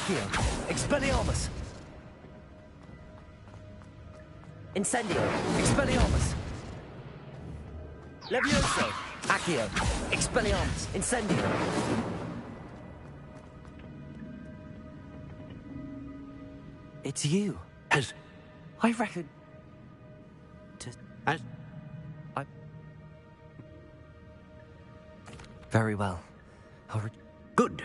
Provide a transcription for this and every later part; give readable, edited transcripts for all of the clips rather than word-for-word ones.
Accio. Expelliarmus. Incendio. Expelliarmus. Levioso. Accio. Expelliarmus. Incendio. It's you. As... I reckon... As... Very well. Good.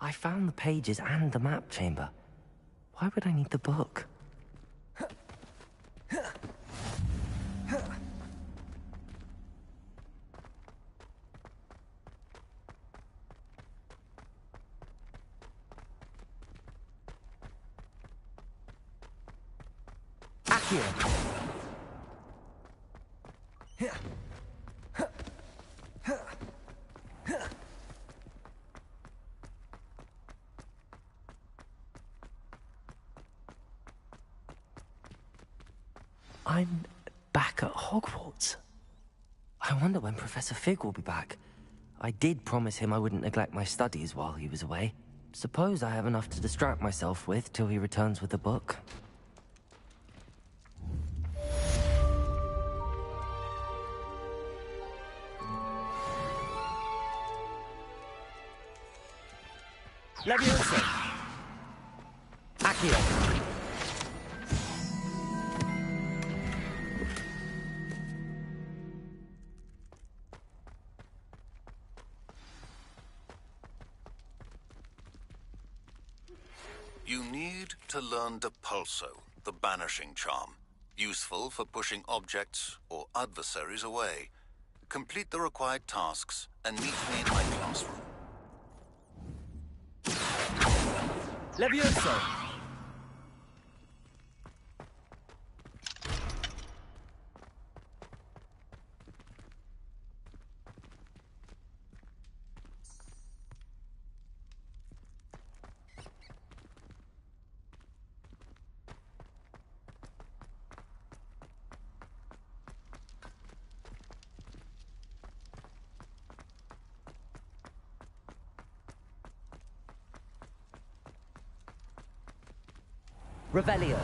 I found the pages and the map chamber. Why would I need the book? Accio. I'm back at Hogwarts. I wonder when Professor Fig will be back. I did promise him I wouldn't neglect my studies while he was away. Suppose I have enough to distract myself with till he returns with the book. Levioso. Accio. You need to learn Depulso, the banishing charm. Useful for pushing objects or adversaries away. Complete the required tasks and meet me in my classroom. Levioso. Revelio.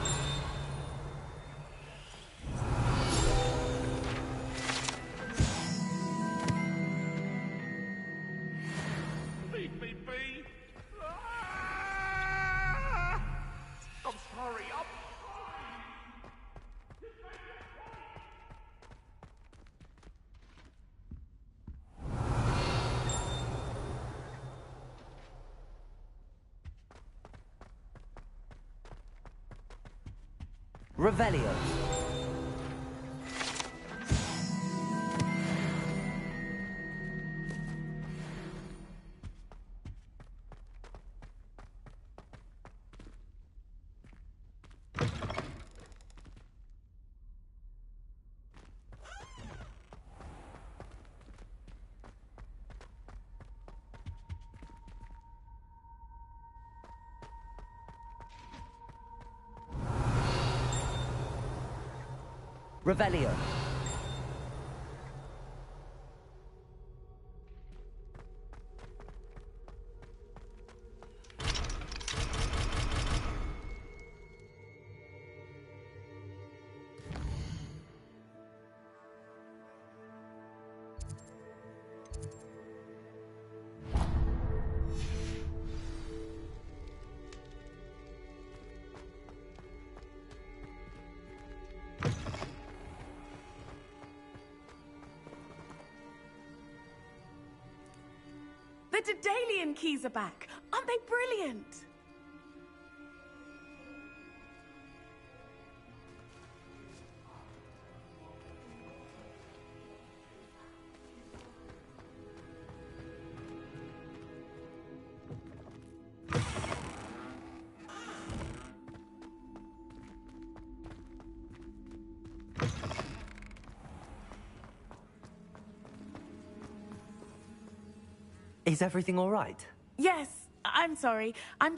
Leave me be! Ah! I'm sorry, I'm Revelio. Revelio. The Daedalian keys are back. Aren't they brilliant? Is everything all right? Yes, I'm sorry. I'm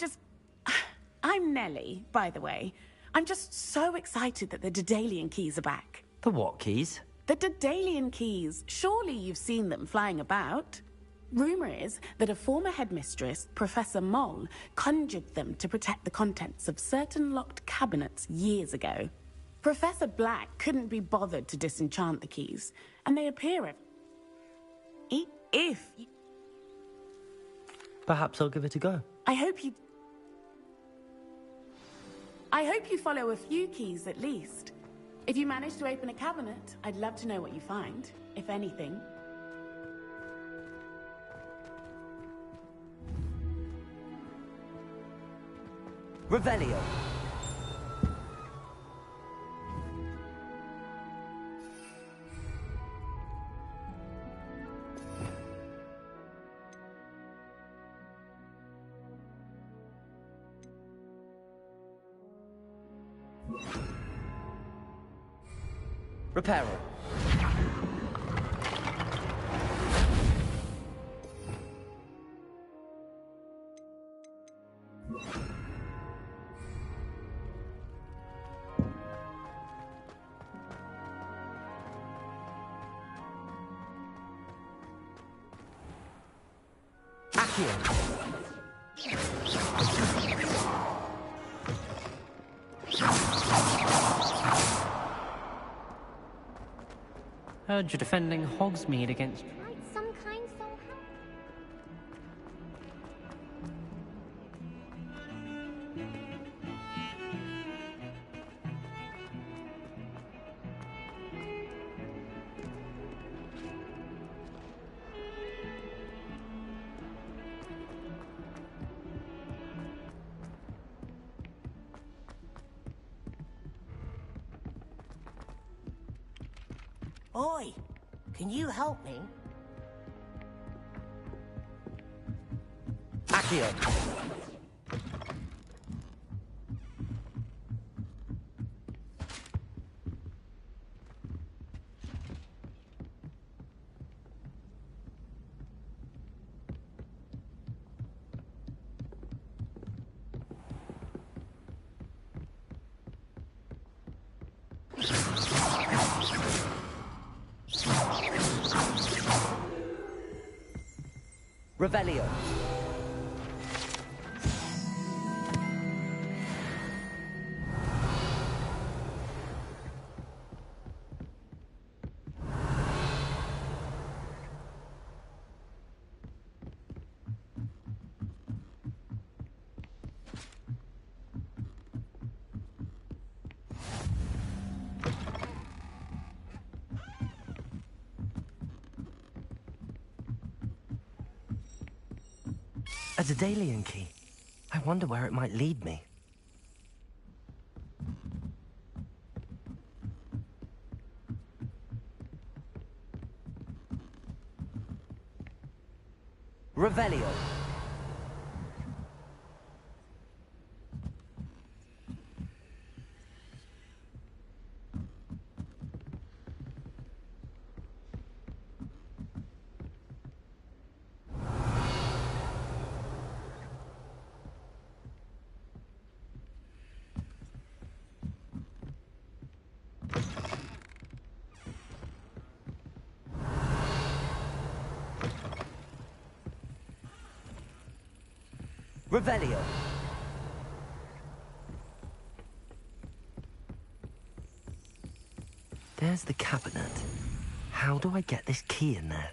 Nellie, by the way. I'm just so excited that the Daedalian keys are back. The what keys? The Daedalian keys. Surely you've seen them flying about. Rumor is that a former headmistress, Professor Moll, conjured them to protect the contents of certain locked cabinets years ago. Professor Black couldn't be bothered to disenchant the keys, and they appear if... Perhaps I'll give it a go. I hope you follow a few keys at least. If you manage to open a cabinet, I'd love to know what you find, if anything. Revelio. Reparo. Accio. Heard you're defending Hogsmeade against... Might some kind soul help? Oi! Can you help me? Accio. Revelio. A Daedalian key. I wonder where it might lead me. Revelio. Revelio. There's the cabinet. How do I get this key in there?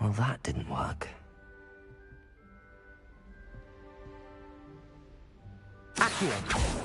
Well, that didn't work. Accio!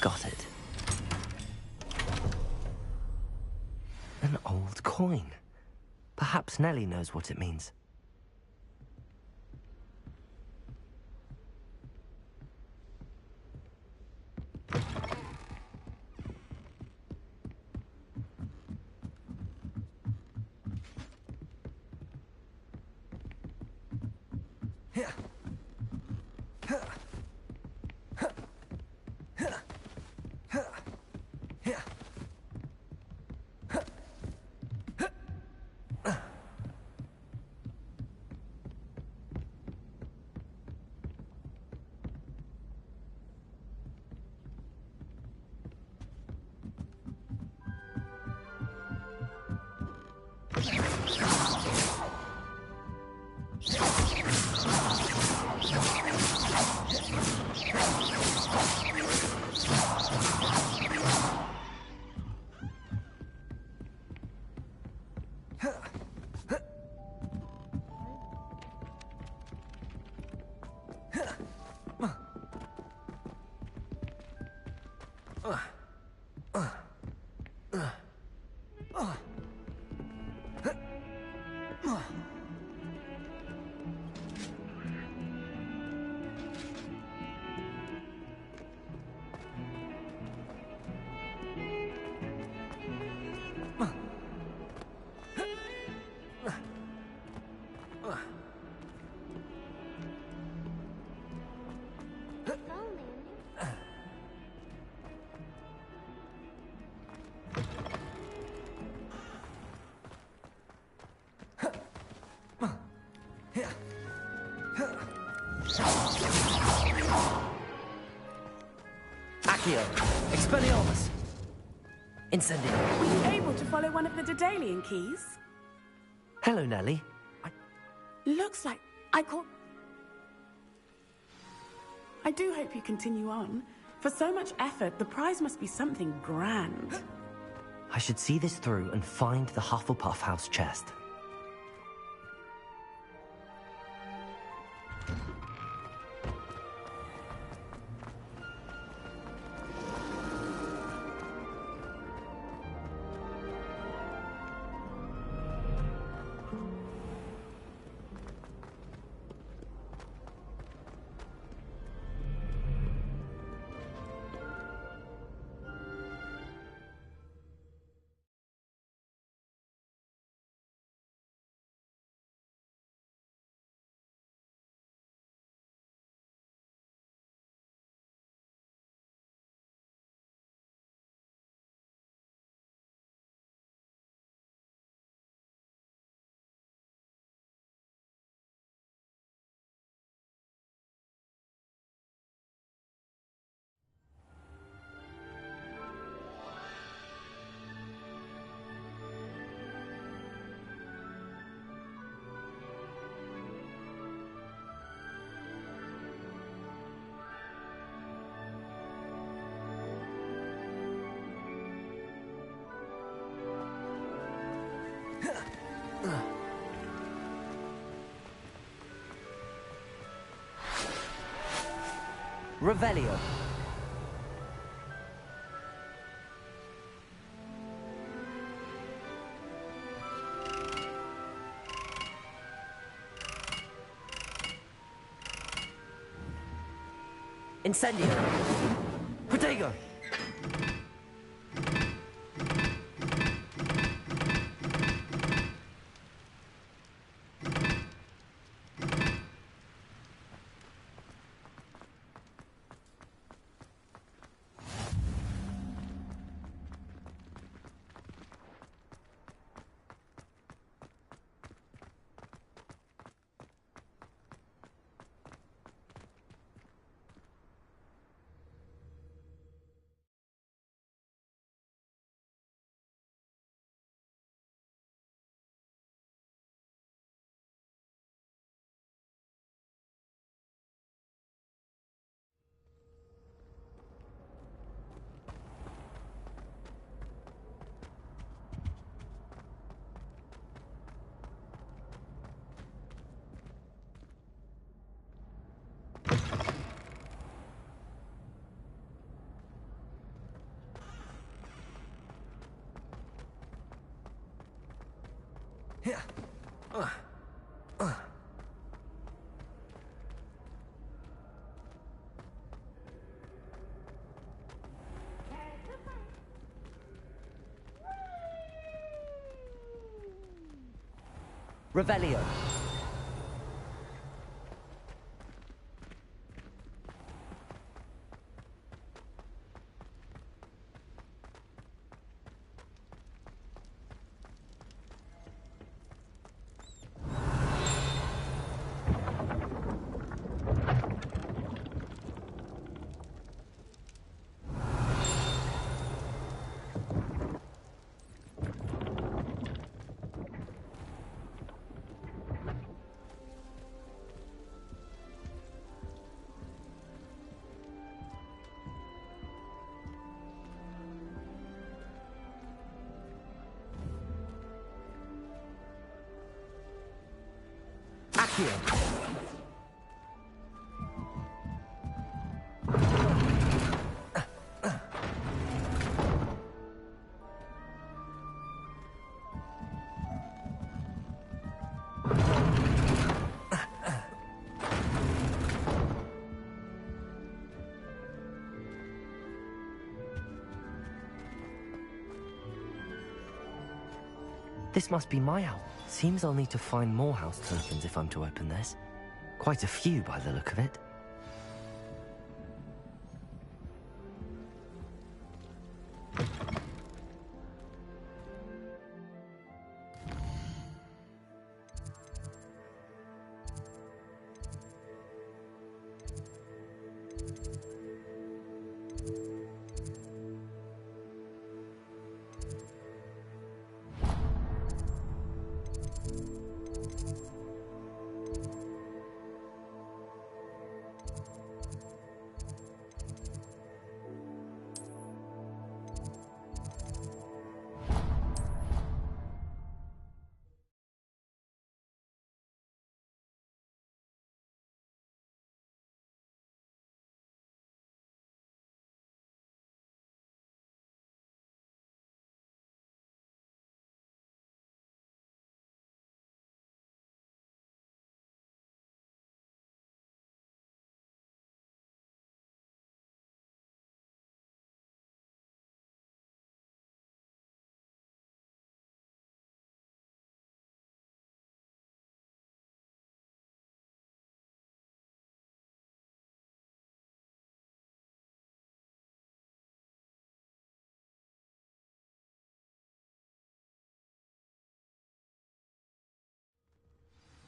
Got it. An old coin. Perhaps Nellie knows what it means. Accio! Expelliarmus! Incendio! Were you able to follow one of the Daedalian keys? Hello, Nellie. Looks like I caught... I do hope you continue on. For so much effort, the prize must be something grand. I should see this through and find the Hufflepuff house chest. Revelio. Incendio. Protego. Revelio. Accio. This must be my house. Seems I'll need to find more house tokens if I'm to open this. Quite a few by the look of it.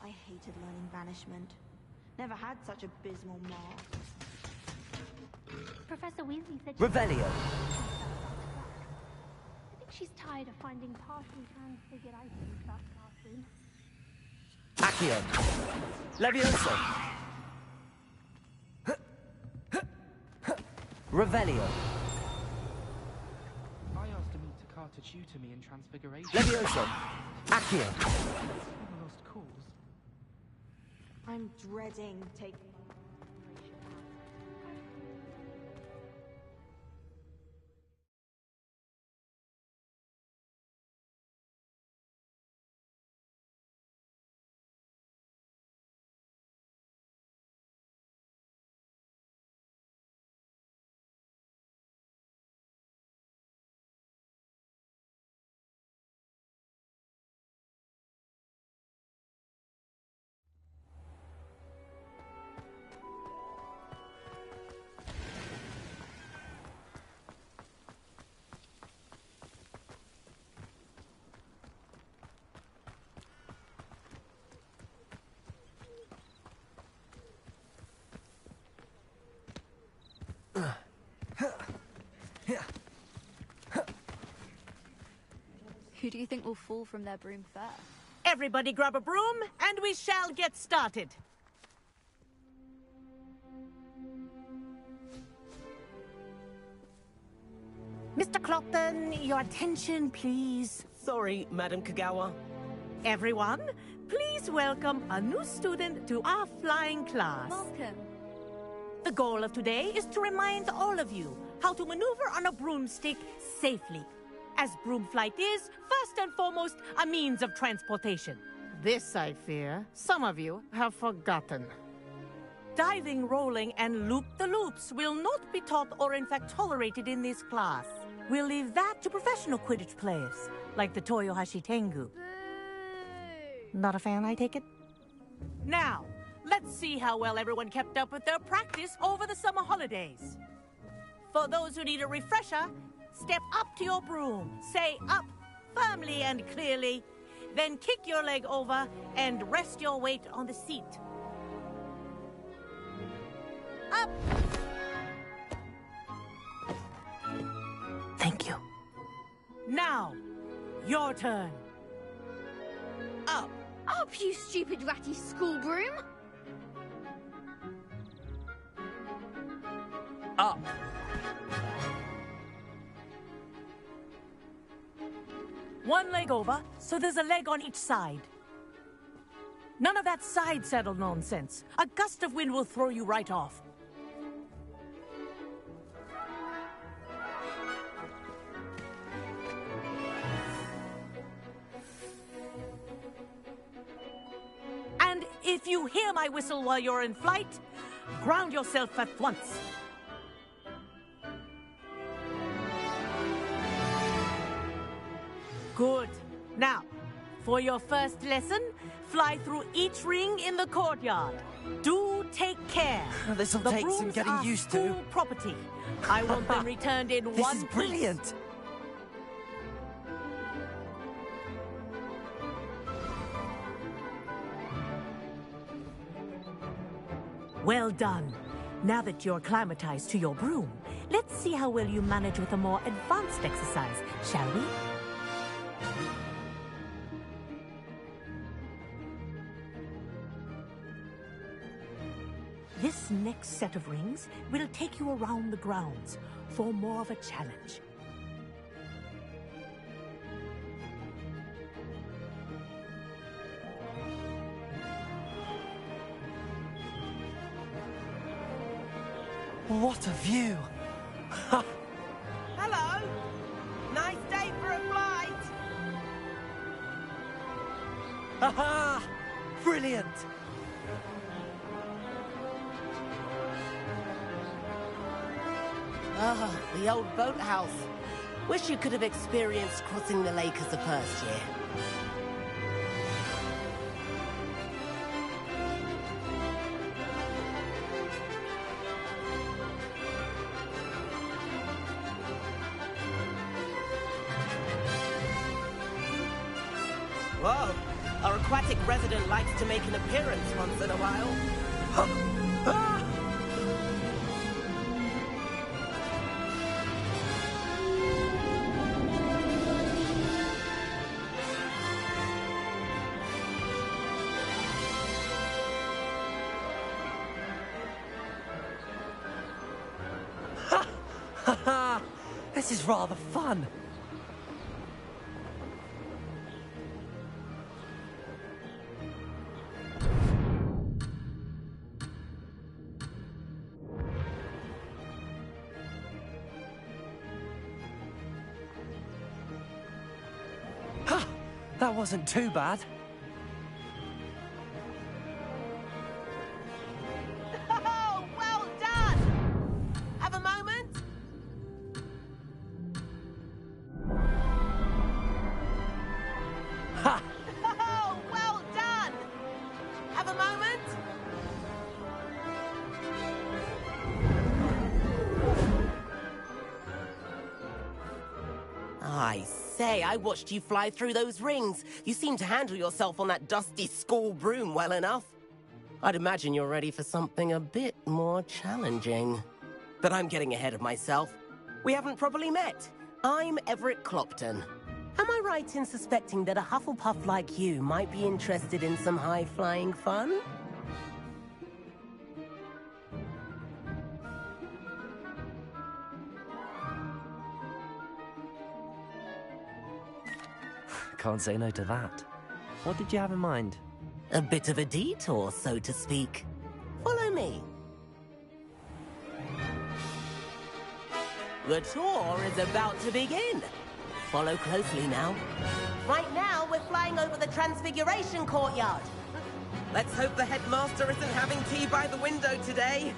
I hated learning banishment. Never had such abysmal marks. Professor Weasley said Revelio. I think she's tired of finding partially transfigured items in that classroom. Accio. Levioso. Revelio. I asked to meet Takata tutor me in Transfiguration. Levioso. Accio. Never lost cause. I'm dreading taking Who do you think will fall from their broom first? Everybody grab a broom, and we shall get started. Mr. Clopton, your attention, please. Sorry, Madam Kagawa. Everyone, please welcome a new student to our flying class. Welcome. The goal of today is to remind all of you how to maneuver on a broomstick safely. as broom flight is, first and foremost, a means of transportation. This, I fear, some of you have forgotten. Diving, rolling, and loop-the-loops will not be taught or in fact tolerated in this class. We'll leave that to professional Quidditch players, like the Toyohashi Tengu. Not a fan, I take it? Now, let's see how well everyone kept up with their practice over the summer holidays. For those who need a refresher, step up to your broom, say up firmly and clearly, then kick your leg over and rest your weight on the seat. Up! Thank you. Now, your turn. Up! Up, you stupid ratty school broom! Up. One leg over, so there's a leg on each side. None of that side saddle nonsense. A gust of wind will throw you right off. And if you hear my whistle while you're in flight, ground yourself at once. Good. Now, for your first lesson, fly through each ring in the courtyard. Do take care. This'll take some brooms getting are used to. school property. I want them returned in This one is piece. brilliant. Well done. Now that you're acclimatized to your broom, let's see how well you manage with a more advanced exercise, shall we? This next set of rings will take you around the grounds for more of a challenge. What a view! Hello! Nice day for a flight! Aha! Brilliant! Ah, the old boathouse. Wish you could have experienced crossing the lake as a first year. Whoa! Our aquatic resident likes to make an appearance once in a while. This is rather fun. Ha! That wasn't too bad. Oh, well done! Have a moment? Ha! Oh, well done! Have a moment? I say, I watched you fly through those rings. You seem to handle yourself on that dusty school broom well enough. I'd imagine you're ready for something a bit more challenging. But I'm getting ahead of myself. We haven't properly met. I'm Everett Clopton. Am I right in suspecting that a Hufflepuff like you might be interested in some high-flying fun? Can't say no to that. What did you have in mind? A bit of a detour, so to speak. Follow me. The tour is about to begin. Follow closely now. Right now, we're flying over the Transfiguration Courtyard. Let's hope the headmaster isn't having tea by the window today.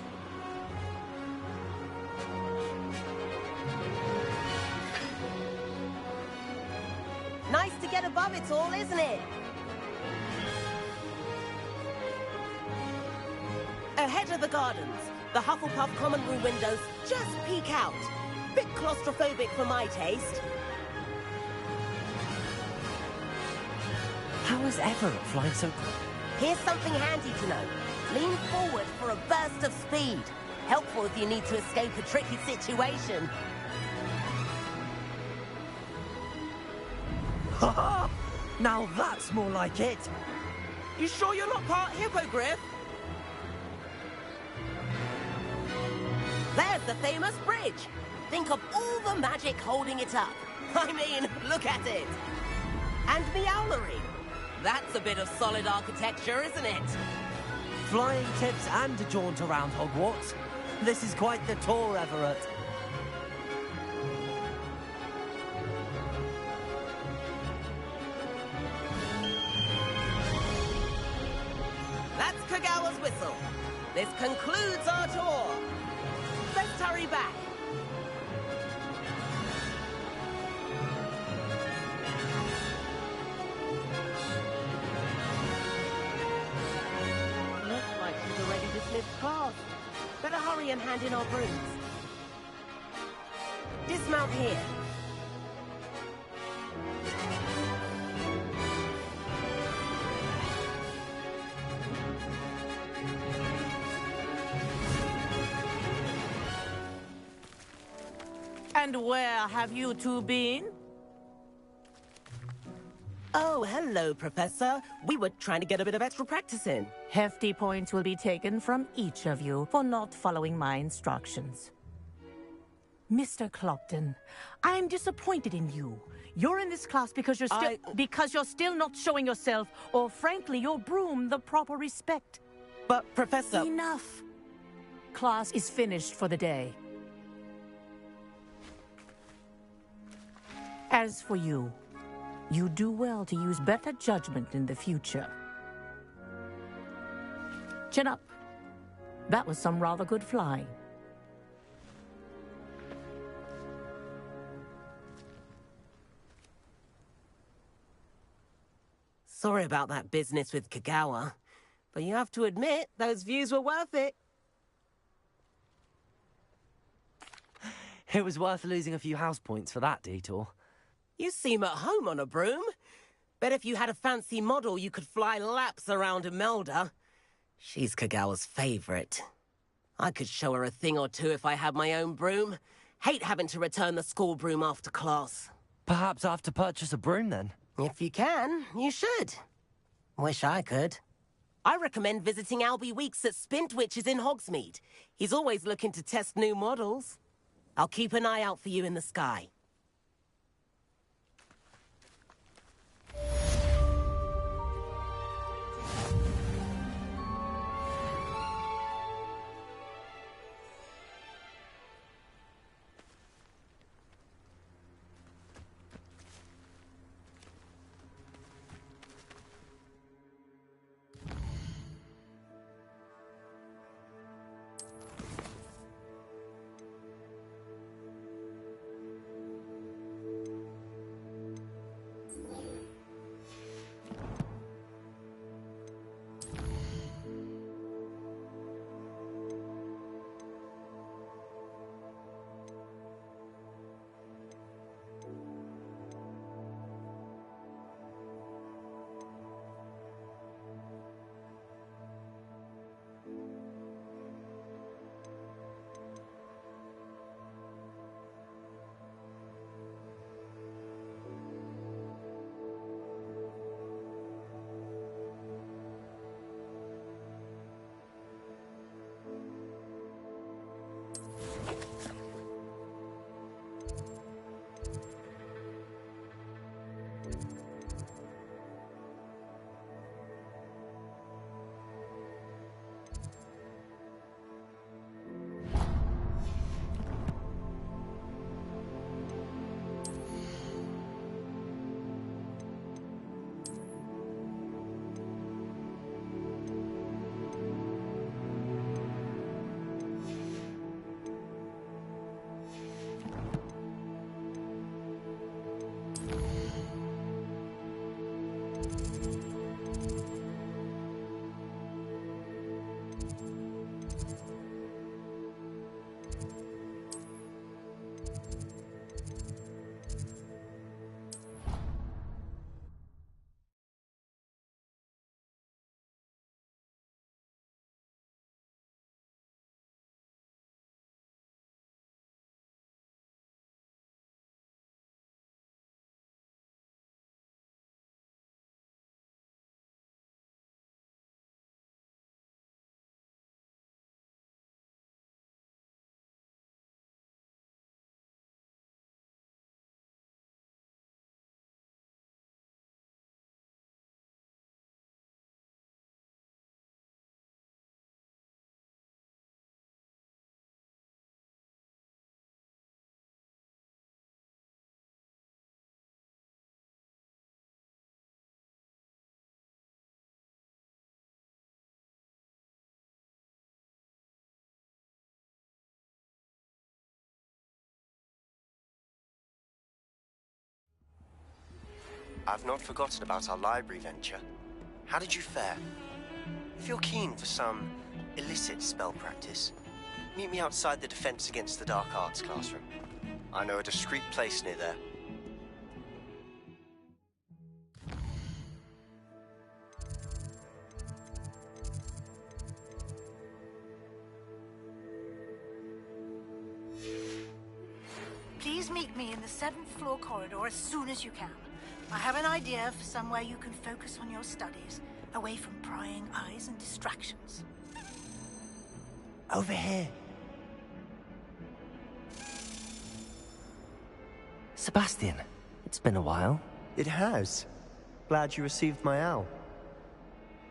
Nice to get above it all, isn't it? Ahead of the gardens, the Hufflepuff common room windows just peek out. Bit claustrophobic for my taste. How is Everett flying so quick? Here's something handy to know. Lean forward for a burst of speed. Helpful if you need to escape a tricky situation. Ha! Now that's more like it! You sure you're not part hippogriff? There's the famous bridge. Think of all the magic holding it up. I mean, look at it. And the owlery. That's a bit of solid architecture, isn't it? Flying tips and a jaunt around Hogwarts. This is quite the tour, Everett. That's Kagawa's whistle. This concludes our tour. Let's hurry back. Looks like she's already dismissed class. Better hurry and hand in our brooms. Dismount here. And where have you two been? Oh, hello, Professor. We were trying to get a bit of extra practice in. Hefty points will be taken from each of you for not following my instructions. Mr. Clopton, I'm disappointed in you. You're in this class because you're still not showing yourself, or frankly, your broom the proper respect. But, Professor... Enough. Class is finished for the day. As for you, you do well to use better judgment in the future. Chin up. That was some rather good flying. Sorry about that business with Kagawa, but you have to admit, those views were worth it. It was worth losing a few house points for that detour. You seem at home on a broom. Bet if you had a fancy model, you could fly laps around Imelda. She's Kagawa's favorite. I could show her a thing or two if I had my own broom. Hate having to return the school broom after class. Perhaps I have to purchase a broom then? If you can, you should. Wish I could. I recommend visiting Albie Weeks at Spintwitches in Hogsmeade. He's always looking to test new models. I'll keep an eye out for you in the sky. I've not forgotten about our library venture. How did you fare? If you're keen for some illicit spell practice, meet me outside the Defense Against the Dark Arts classroom. I know a discreet place near there. Please meet me in the 7th floor corridor as soon as you can. I have an idea for somewhere you can focus on your studies, away from prying eyes and distractions. Over here. Sebastian, it's been a while. It has. Glad you received my owl.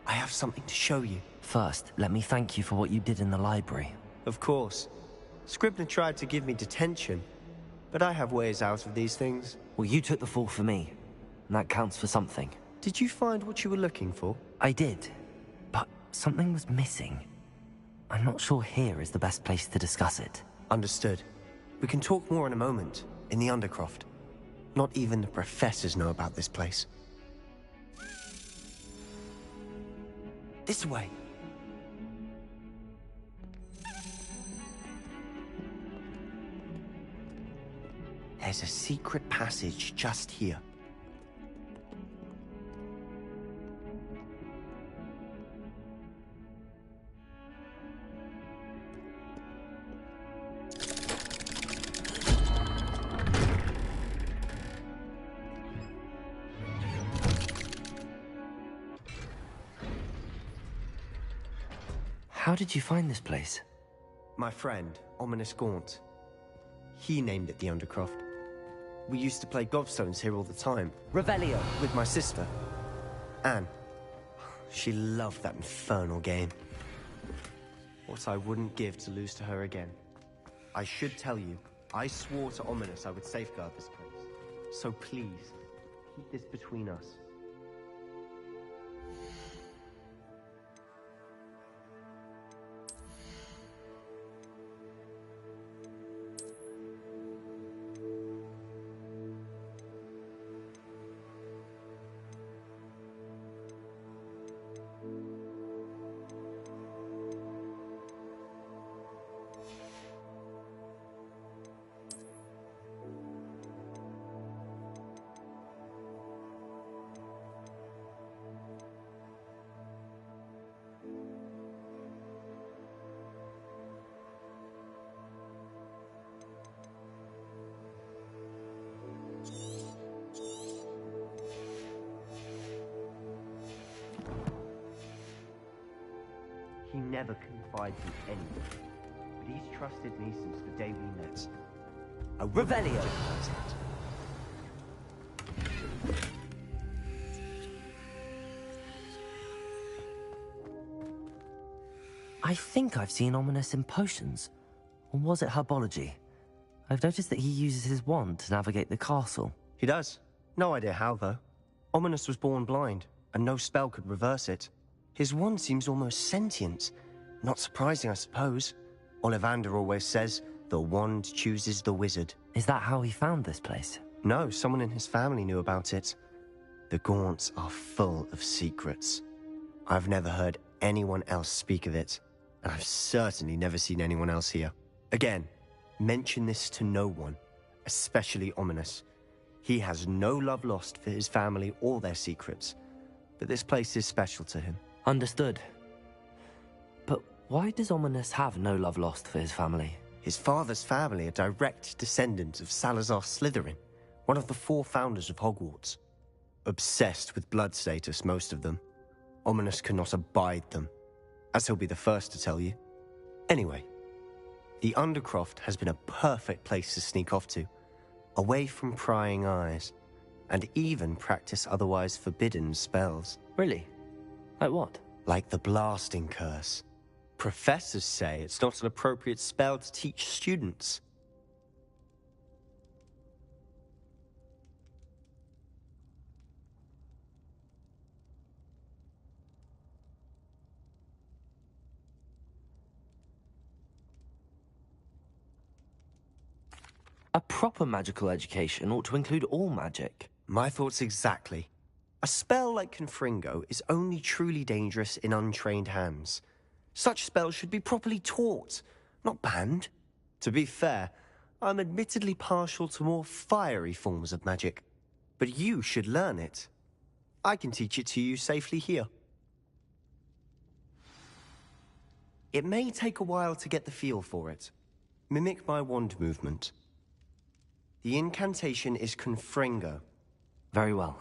I have something to show you. First, let me thank you for what you did in the library. Of course. Scribner tried to give me detention, but I have ways out of these things. Well, you took the fall for me, and that counts for something. Did you find what you were looking for? I did, but something was missing. I'm not sure here is the best place to discuss it. Understood. We can talk more in a moment, in the Undercroft. Not even the professors know about this place. This way. There's a secret passage just here. How did you find this place? My friend, Ominous Gaunt. He named it the Undercroft. We used to play gobstones here all the time. Revelio. With my sister, Anne. She loved that infernal game. What I wouldn't give to lose to her again. I should tell you, I swore to Ominous I would safeguard this place. So please, keep this between us. He never confides in anyone, but he's trusted me since the day we met. Revelio. I think I've seen Ominous in potions. Or was it herbology? I've noticed that he uses his wand to navigate the castle. He does. No idea how, though. Ominous was born blind, and no spell could reverse it. His wand seems almost sentient. Not surprising, I suppose. Ollivander always says, the wand chooses the wizard. Is that how he found this place? No, someone in his family knew about it. The Gaunts are full of secrets. I've never heard anyone else speak of it, and I've certainly never seen anyone else here. Again, mention this to no one, especially Ominous. He has no love lost for his family or their secrets, but this place is special to him. Understood. But why does Ominous have no love lost for his family? His father's family are direct descendants of Salazar Slytherin, one of the 4 founders of Hogwarts. Obsessed with blood status, most of them. Ominous cannot abide them, as he'll be the first to tell you. Anyway, the Undercroft has been a perfect place to sneak off to, away from prying eyes, and even practice otherwise forbidden spells. Really? Like what? Like the blasting curse. Professors say it's not an appropriate spell to teach students. A proper magical education ought to include all magic. My thoughts exactly. A spell like Confringo is only truly dangerous in untrained hands. Such spells should be properly taught, not banned. To be fair, I'm admittedly partial to more fiery forms of magic. But you should learn it. I can teach it to you safely here. It may take a while to get the feel for it. Mimic my wand movement. The incantation is Confringo. Very well.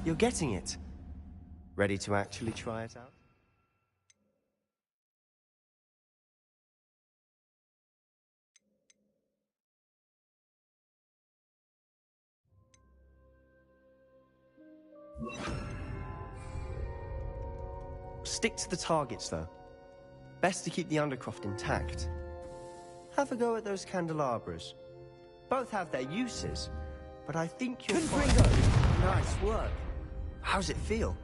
You're getting it. Ready to actually try it out? Stick to the targets, though. Best to keep the Undercroft intact. Have a go at those candelabras. Both have their uses, but I think you'll find... Nice work. How's it feel?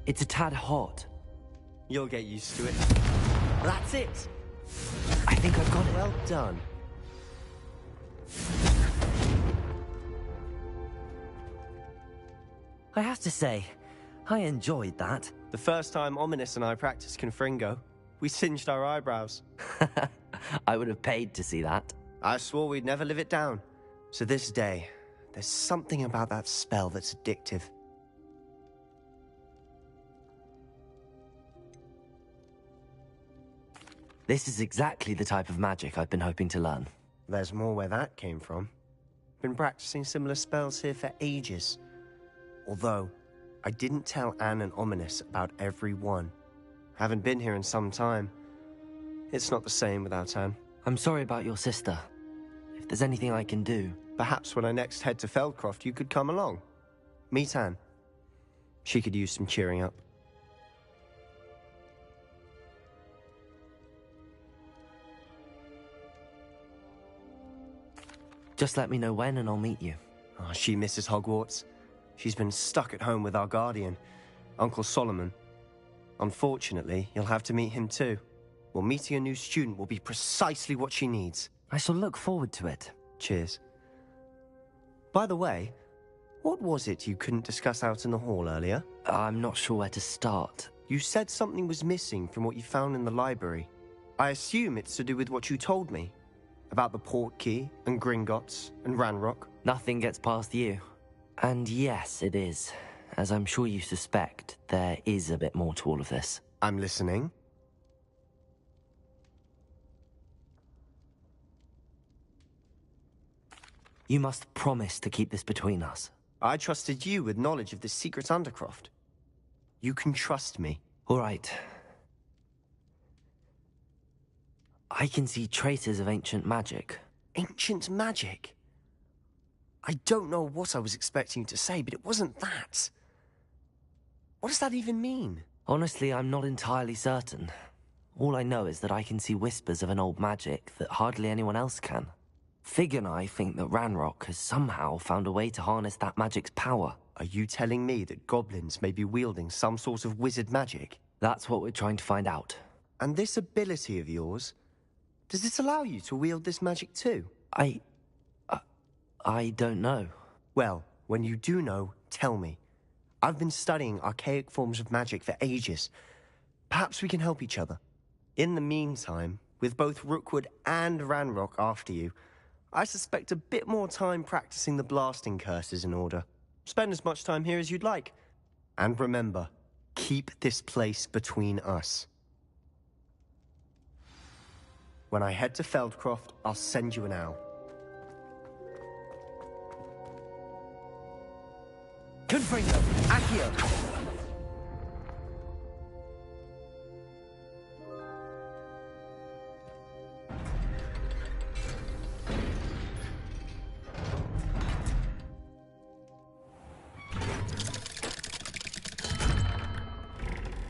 It's a tad hot. You'll get used to it. That's it! I think I've got it. Well done. I have to say, I enjoyed that. The first time Ominous and I practiced Confringo, we singed our eyebrows. I would have paid to see that. I swore we'd never live it down. So this day, there's something about that spell that's addictive. This is exactly the type of magic I've been hoping to learn. There's more where that came from. Been practicing similar spells here for ages. Although, I didn't tell Anne and Ominous about every one. Haven't been here in some time. It's not the same without Anne. I'm sorry about your sister. If there's anything I can do... Perhaps when I next head to Feldcroft, you could come along. Meet Anne. She could use some cheering up. Just let me know when and I'll meet you. Oh, she misses Hogwarts. She's been stuck at home with our guardian, Uncle Solomon. Unfortunately, you'll have to meet him too. Well, meeting a new student will be precisely what she needs. I shall look forward to it. Cheers. By the way, what was it you couldn't discuss out in the hall earlier? I'm not sure where to start. You said something was missing from what you found in the library. I assume it's to do with what you told me. About the Portkey, and Gringotts, and Ranrock. Nothing gets past you. And yes, it is. As I'm sure you suspect, there is a bit more to all of this. I'm listening. You must promise to keep this between us. I trusted you with knowledge of the secret Undercroft. You can trust me. All right. I can see traces of ancient magic. Ancient magic? I don't know what I was expecting you to say, but it wasn't that. What does that even mean? Honestly, I'm not entirely certain. All I know is that I can see whispers of an old magic that hardly anyone else can. Fig and I think that Ranrock has somehow found a way to harness that magic's power. Are you telling me that goblins may be wielding some sort of wizard magic? That's what we're trying to find out. And this ability of yours, does it allow you to wield this magic too? I don't know. Well, when you do know, tell me. I've been studying archaic forms of magic for ages. Perhaps we can help each other. In the meantime, with both Rookwood and Ranrock after you, I suspect a bit more time practicing the blasting curse is in order. Spend as much time here as you'd like. And remember, keep this place between us. When I head to Feldcroft, I'll send you an owl. Confringo! Accio!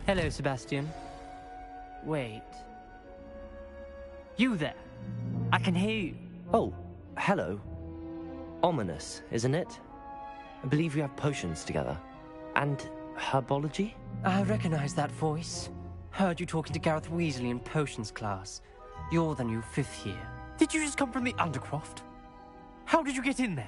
Hello, Sebastian. Wait. You there? I can hear you. Oh, hello. Ominous, isn't it? I believe we have potions together. And herbology? I recognize that voice. Heard you talking to Gareth Weasley in potions class. You're the new 5th year. Did you just come from the Undercroft? How did you get in there?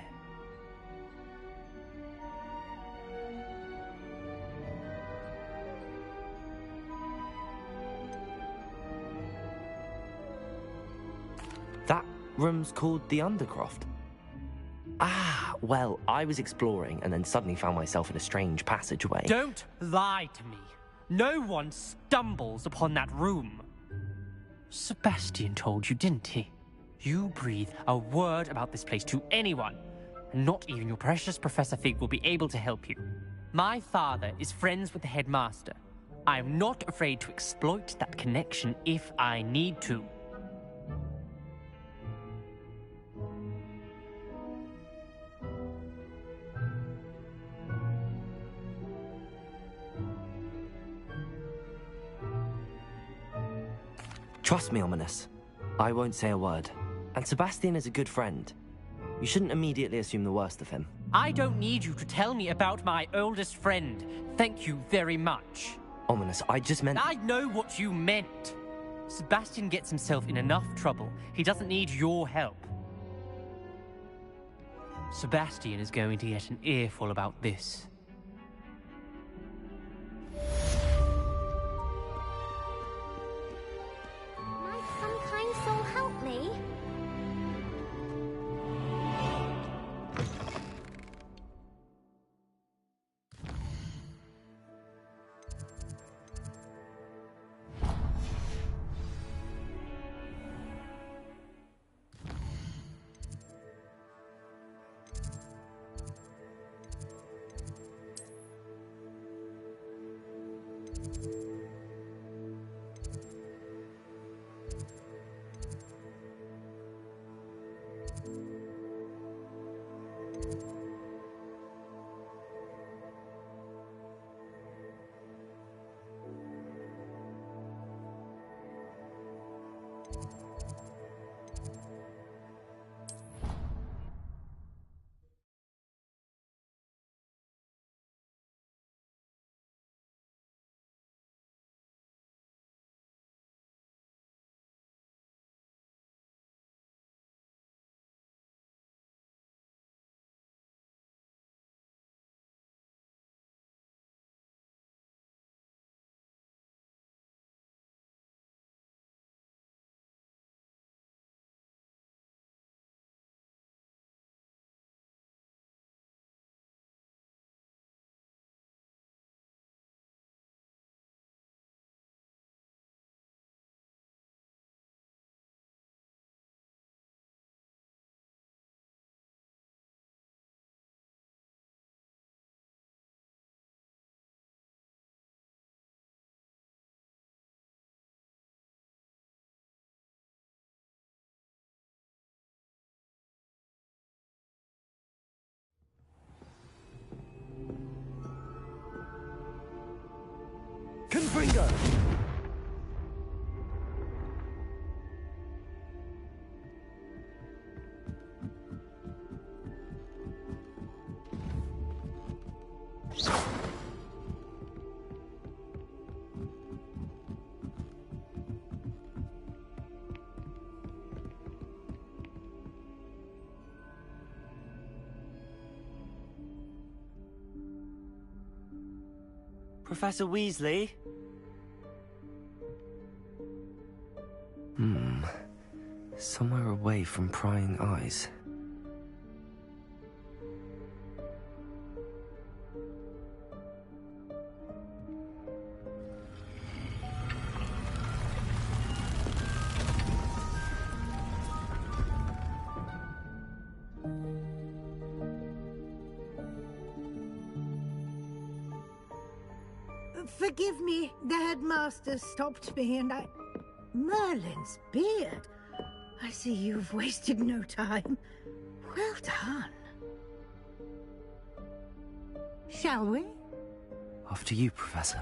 That room's called the Undercroft. Ah, well, I was exploring and then suddenly found myself in a strange passageway. Don't lie to me. No one stumbles upon that room. Sebastian told you, didn't he? You breathe a word about this place to anyone, and not even your precious Professor Fig will be able to help you. My father is friends with the headmaster. I am not afraid to exploit that connection if I need to. Trust me, Ominous. I won't say a word. And Sebastian is a good friend. You shouldn't immediately assume the worst of him. I don't need you to tell me about my oldest friend. Thank you very much. Ominous, I just meant... I know what you meant. Sebastian gets himself in enough trouble. He doesn't need your help. Sebastian is going to get an earful about this. Might some kind soul help me? Confringo! Professor Weasley? Somewhere away from prying eyes. Forgive me, the headmaster stopped me and I... Merlin's beard. I see you've wasted no time. Well done. Shall we? After you, Professor.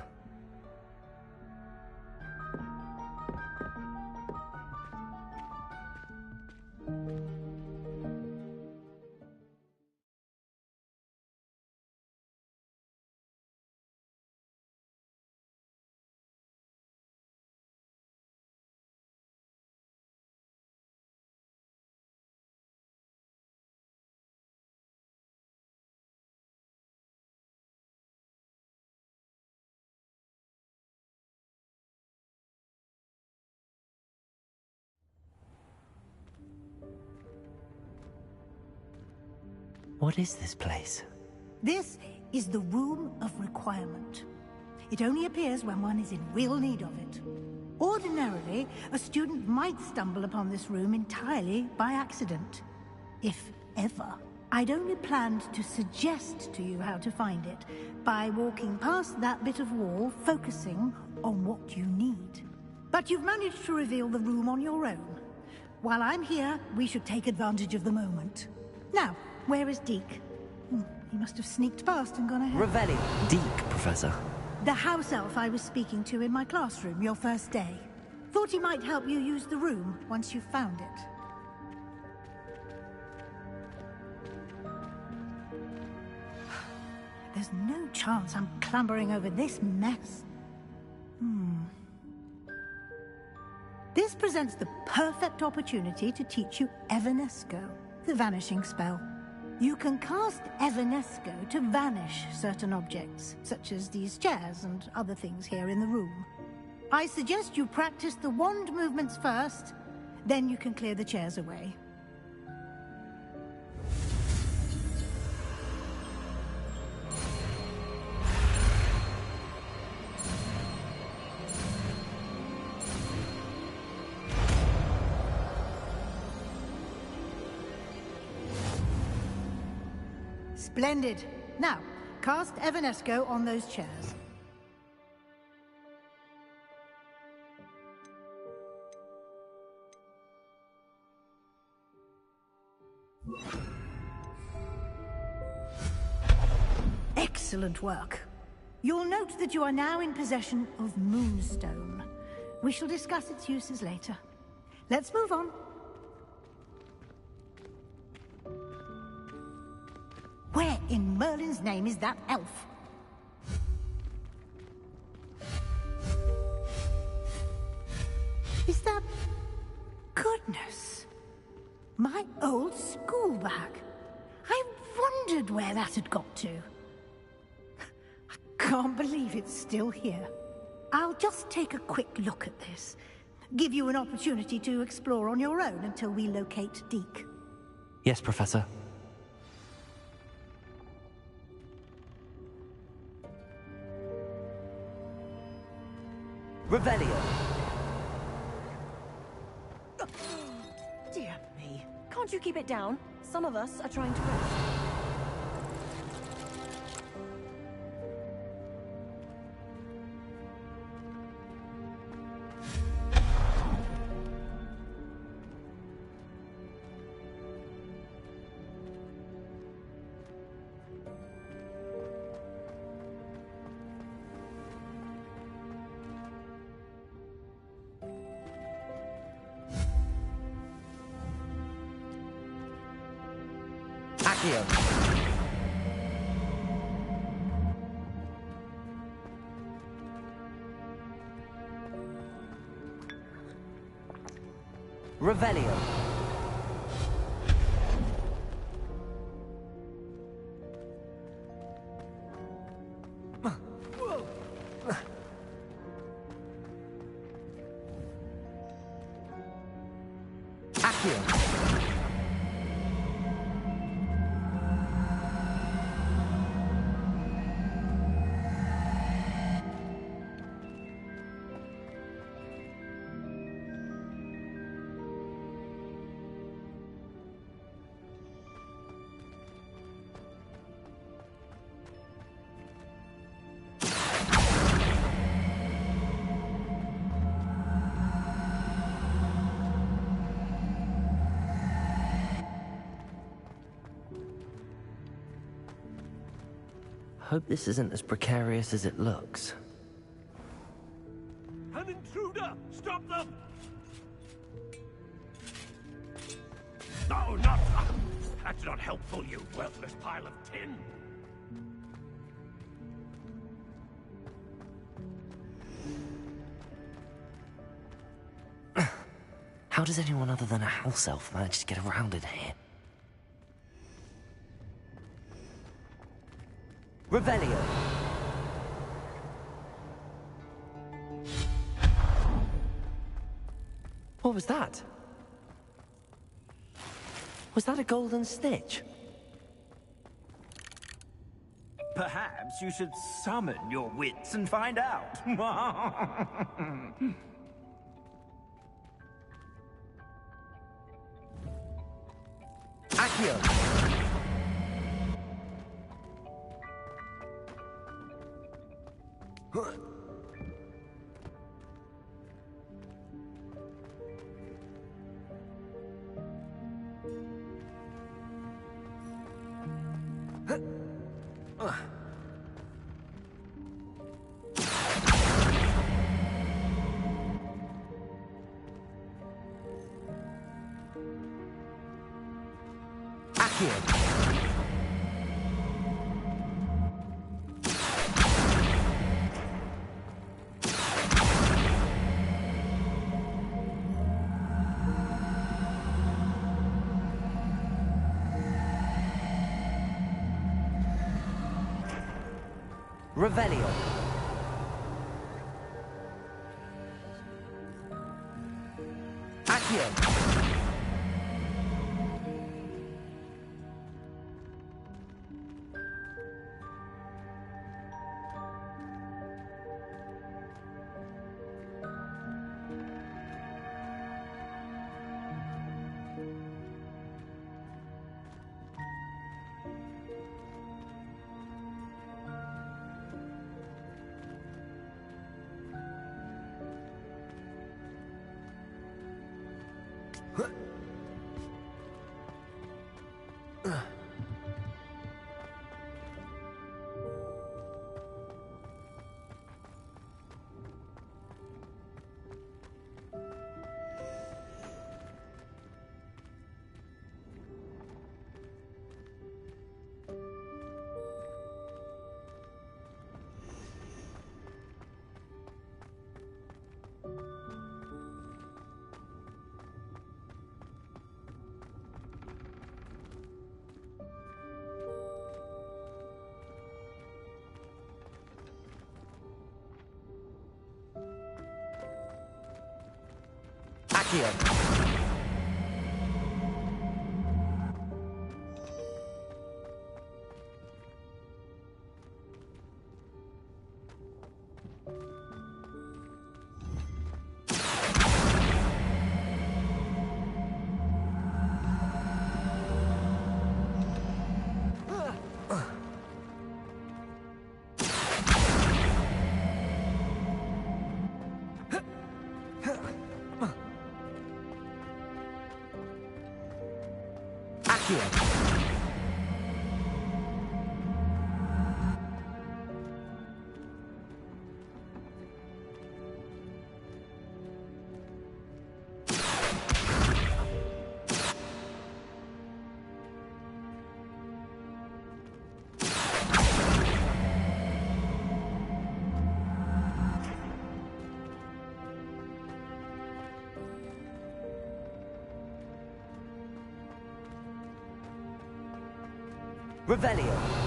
What is this place? This is the Room of Requirement. It only appears when one is in real need of it. Ordinarily, a student might stumble upon this room entirely by accident. If ever. I'd only planned to suggest to you how to find it by walking past that bit of wall, focusing on what you need. But you've managed to reveal the room on your own. While I'm here, we should take advantage of the moment. Now, where is Deke? He must have sneaked past and gone ahead. Revelli. Deke, Professor. The house elf I was speaking to in my classroom your first day. Thought he might help you use the room once you've found it. There's no chance I'm clambering over this mess. This presents the perfect opportunity to teach you Evanesco, the vanishing spell. You can cast Evanesco to vanish certain objects, such as these chairs and other things here in the room. I suggest you practice the wand movements first, then you can clear the chairs away. Splendid. Now, cast Evanesco on those chairs. Excellent work. You'll note that you are now in possession of Moonstone. We shall discuss its uses later. Let's move on. Where in Merlin's name is that elf? Is that... Goodness! My old school bag. I wondered where that had got to. I can't believe it's still here. I'll just take a quick look at this. Give you an opportunity to explore on your own until we locate Deke. Yes, Professor. Revelio. Dear me. Can't you keep it down? Some of us are trying to rest. Revelio. Hope this isn't as precarious as it looks. An intruder! Stop them! No, not... That's not helpful, you worthless pile of tin! How does anyone other than a house elf manage to get around in here? Revelio. What was that? Was that a golden stitch? Perhaps you should summon your wits and find out. Accio! Revelio. Accio. Accio. Revelio.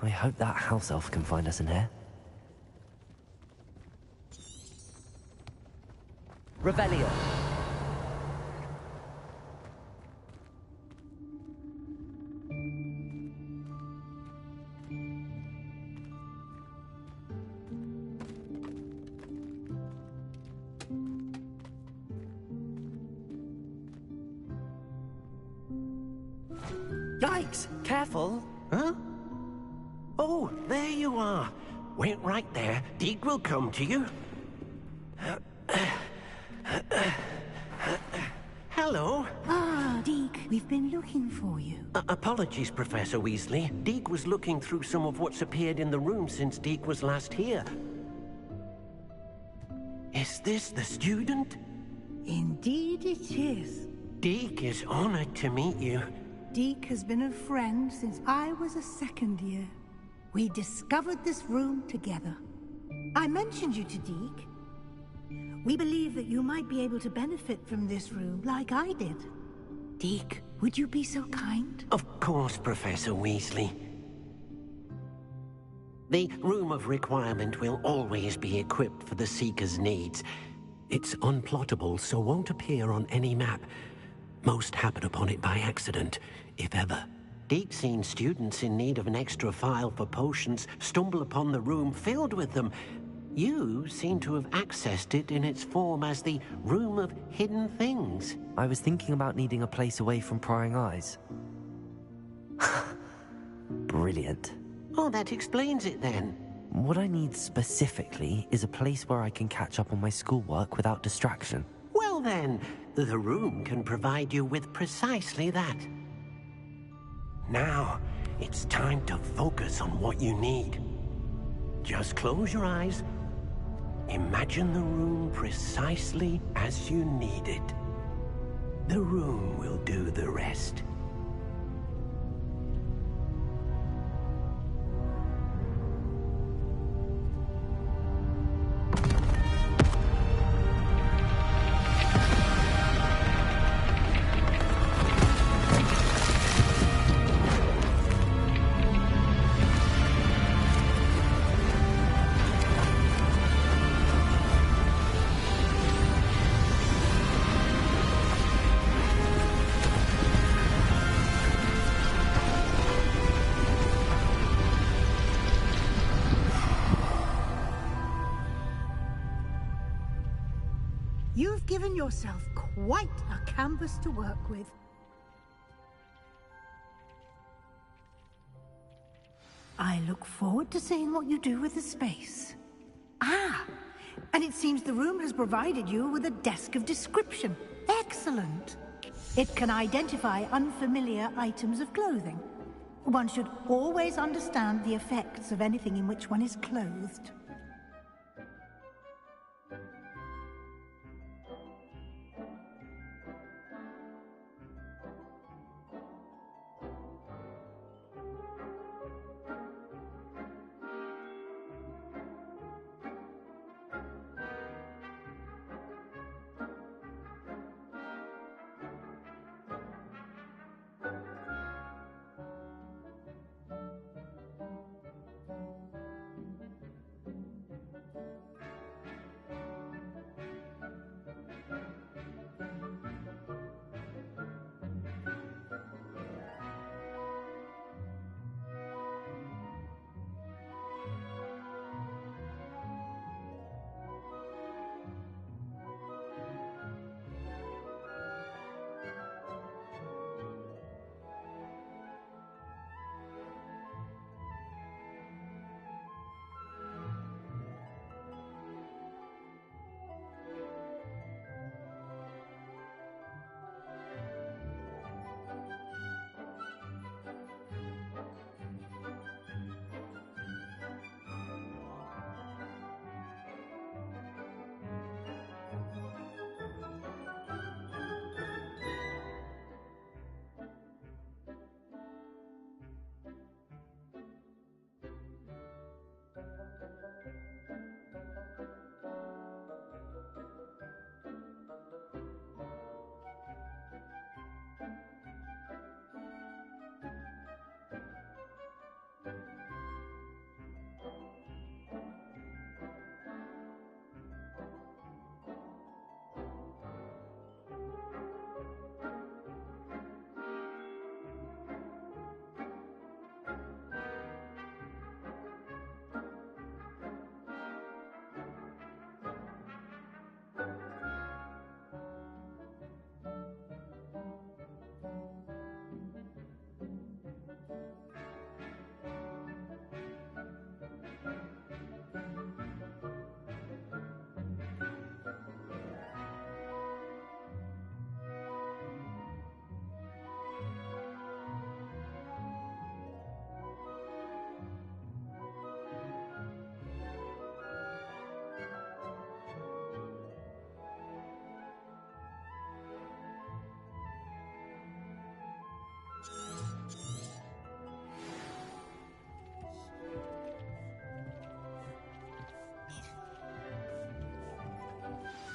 I hope that house elf can find us in here. Revelio. Yikes! Careful! Huh? Oh, there you are. Wait right there. Deke will come to you. Hello. Ah, Deke, we've been looking for you. Apologies, Professor Weasley. Deke was looking through some of what's appeared in the room since Deke was last here. Is this the student? Indeed it is. Deke is honored to meet you. Deke has been a friend since I was a second year. We discovered this room together. I mentioned you to Deke. We believe that you might be able to benefit from this room like I did. Deke, would you be so kind? Of course, Professor Weasley. The Room of Requirement will always be equipped for the Seeker's needs. It's unplottable, so won't appear on any map. Most happen upon it by accident, if ever. Deke's seen students in need of an extra file for potions stumble upon the room filled with them. You seem to have accessed it in its form as the Room of Hidden Things. I was thinking about needing a place away from prying eyes. Brilliant. Oh, that explains it then. What I need specifically is a place where I can catch up on my schoolwork without distraction. Well then, the room can provide you with precisely that. Now, it's time to focus on what you need. Just close your eyes. Imagine the room precisely as you need it. The room will do the rest. You've given yourself quite a canvas to work with. I look forward to seeing what you do with the space. Ah, and it seems the room has provided you with a desk of description. Excellent. It can identify unfamiliar items of clothing. One should always understand the effects of anything in which one is clothed.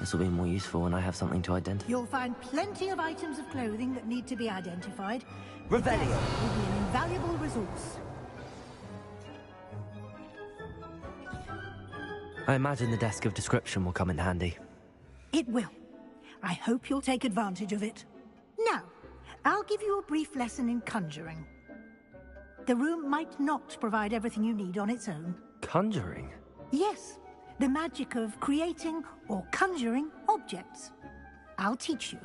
This will be more useful when I have something to identify. You'll find plenty of items of clothing that need to be identified. Revelio will be an invaluable resource. I imagine the desk of description will come in handy. It will. I hope you'll take advantage of it. Now, I'll give you a brief lesson in conjuring. The room might not provide everything you need on its own. Conjuring? Yes, the magic of creating or conjuring objects. I'll teach you.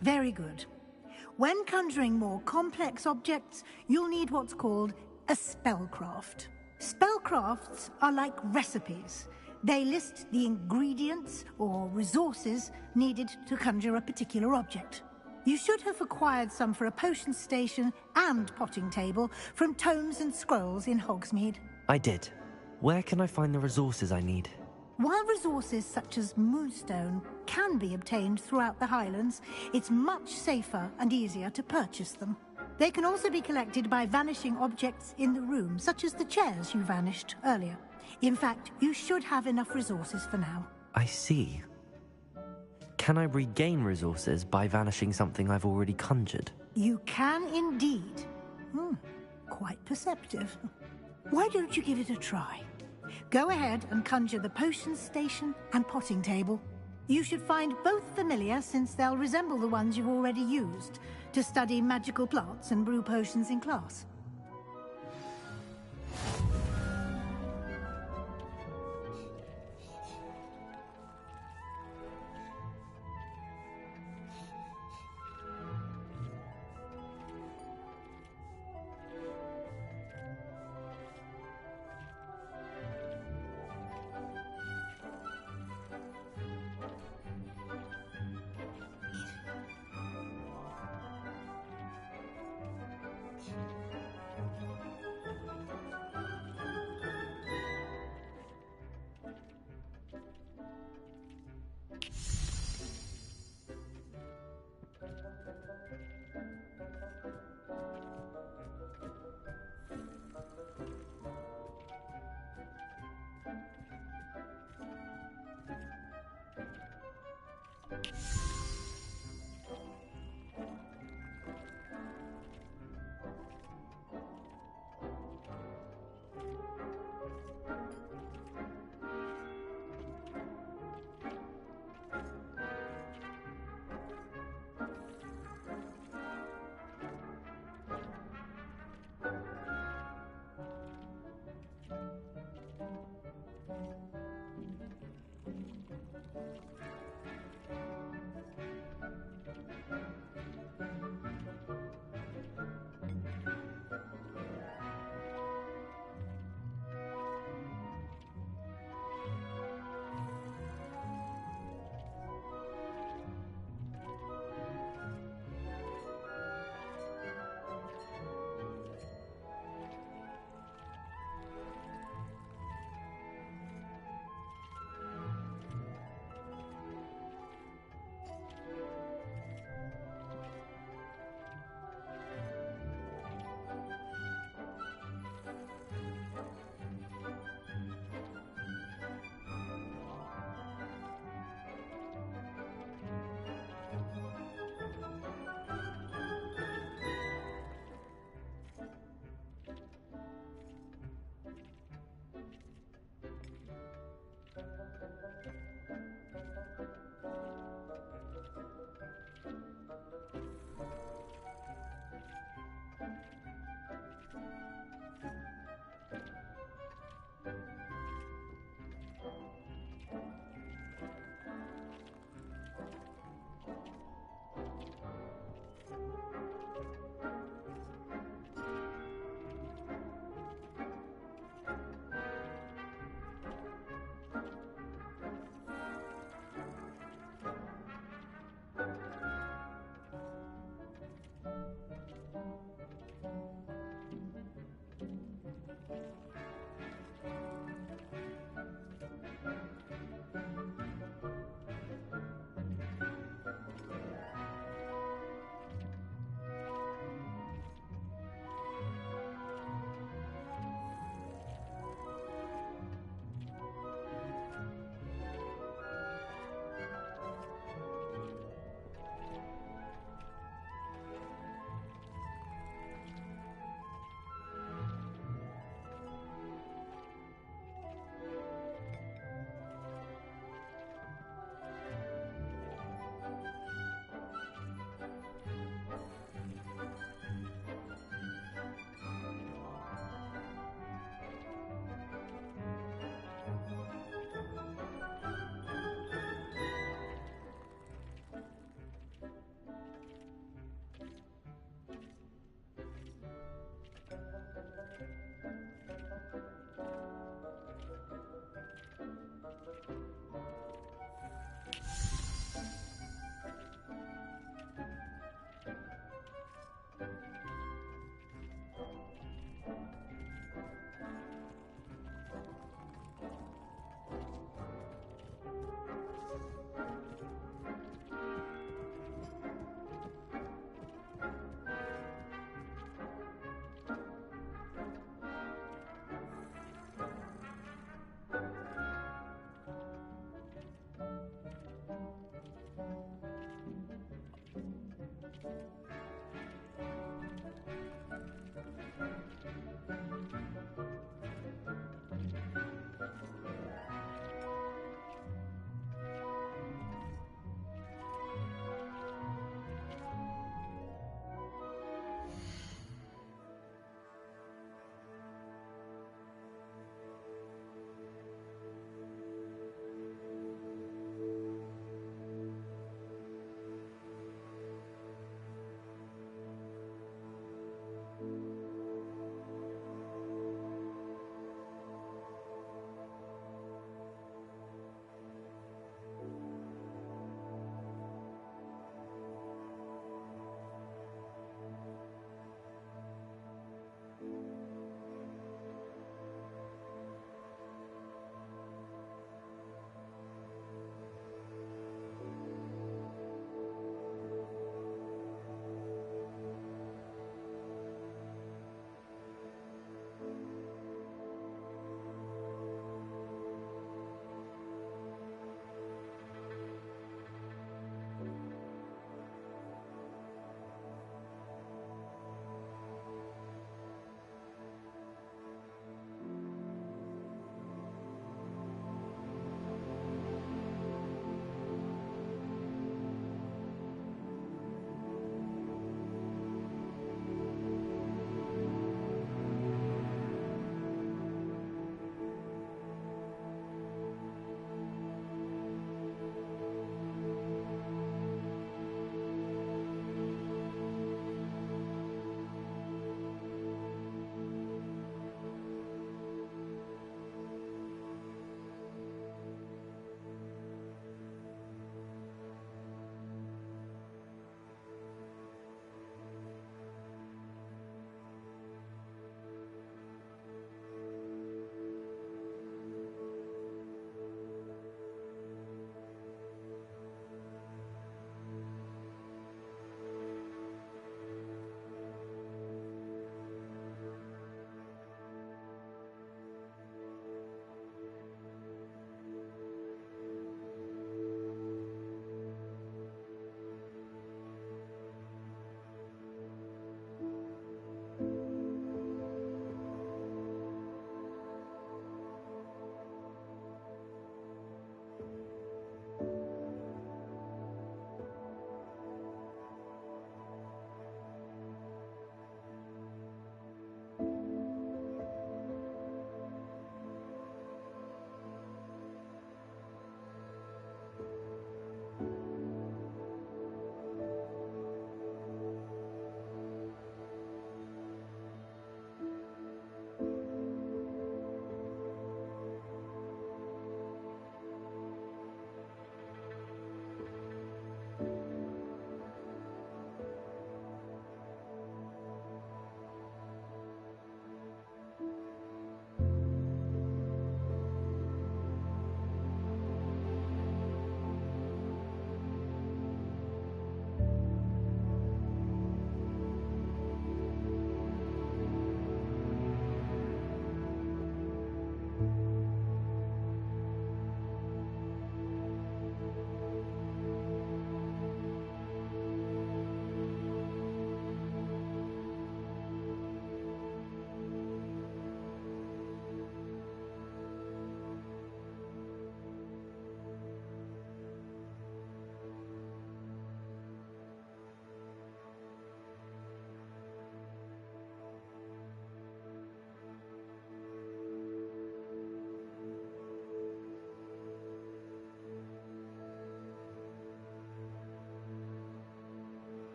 Very good. When conjuring more complex objects, you'll need what's called a spellcraft. Spellcrafts are like recipes. They list the ingredients or resources needed to conjure a particular object. You should have acquired some for a potion station and potting table from tomes and scrolls in Hogsmeade. I did. Where can I find the resources I need? While resources such as moonstone can be obtained throughout the Highlands, it's much safer and easier to purchase them. They can also be collected by vanishing objects in the room, such as the chairs you vanished earlier. In fact, you should have enough resources for now. I see. Can I regain resources by vanishing something I've already conjured? You can indeed. Quite perceptive. Why don't you give it a try? Go ahead and conjure the potion station and potting table. You should find both familiar, since they'll resemble the ones you've already used to study magical plants and brew potions in class.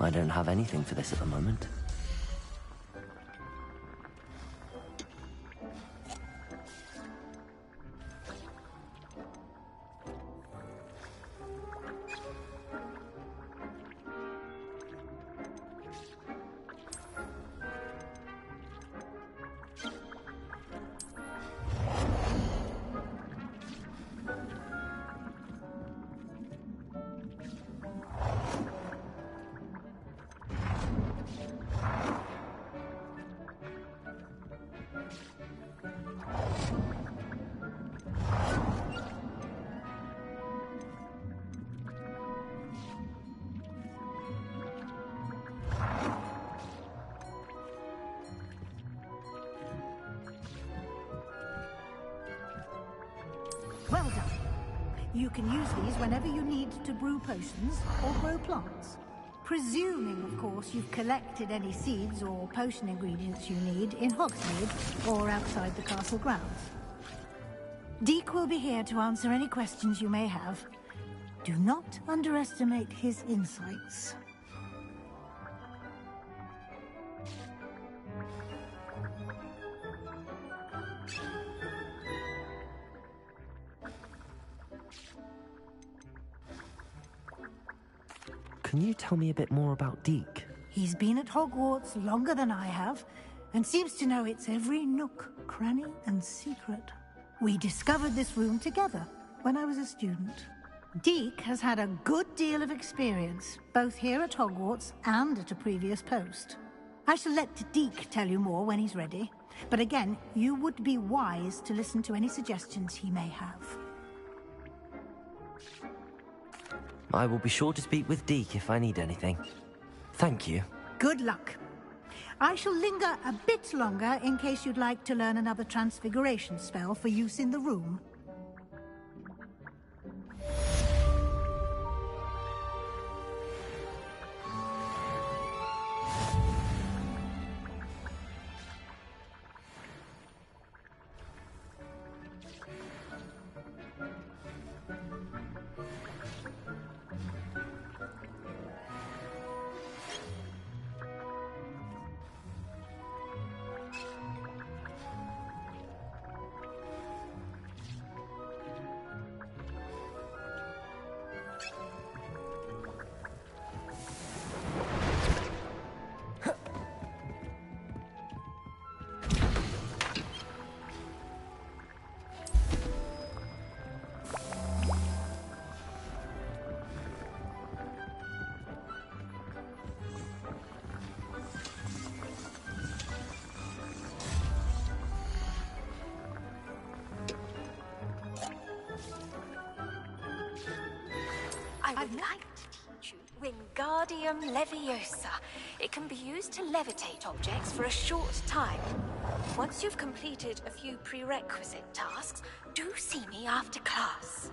I don't have anything for this at the moment. Well done. You can use these whenever you need to brew potions or grow plants. Presuming, of course, you've collected any seeds or potion ingredients you need in Hogsmeade or outside the castle grounds. Deek will be here to answer any questions you may have. Do not underestimate his insights. Can you tell me a bit more about Deek? He's been at Hogwarts longer than I have, and seems to know its every nook, cranny, and secret. We discovered this room together when I was a student. Deek has had a good deal of experience, both here at Hogwarts and at a previous post. I shall let Deek tell you more when he's ready, but again, you would be wise to listen to any suggestions he may have. I will be sure to speak with Deek if I need anything. Thank you. Good luck. I shall linger a bit longer in case you'd like to learn another transfiguration spell for use in the room. I would like to teach you Wingardium Leviosa. It can be used to levitate objects for a short time. Once you've completed a few prerequisite tasks, do see me after class.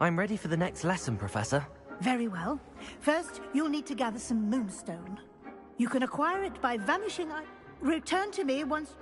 I'm ready for the next lesson, Professor. Very well. First, you'll need to gather some moonstone. You can acquire it by vanishing. Return to me once...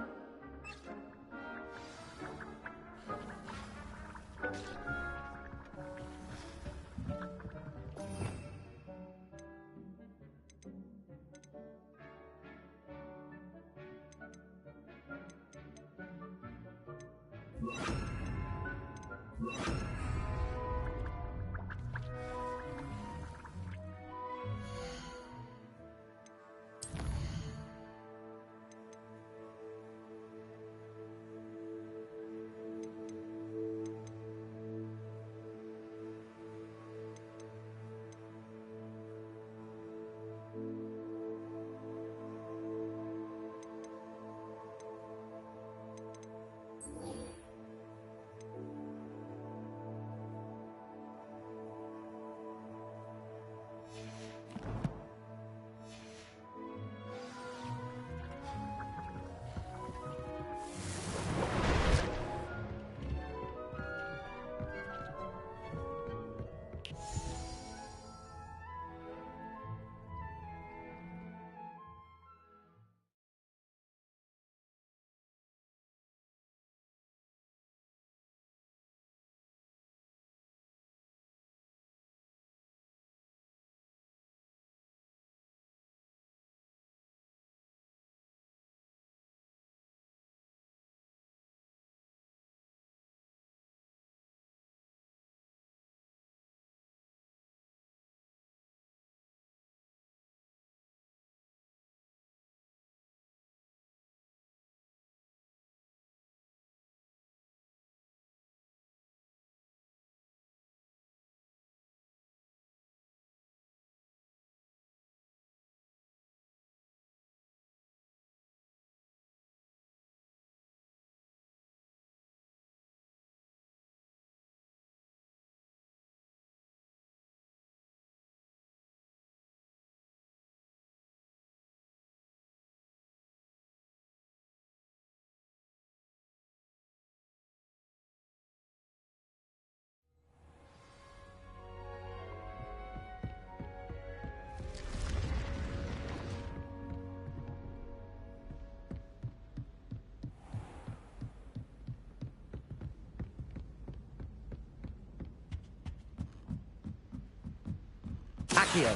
Accio,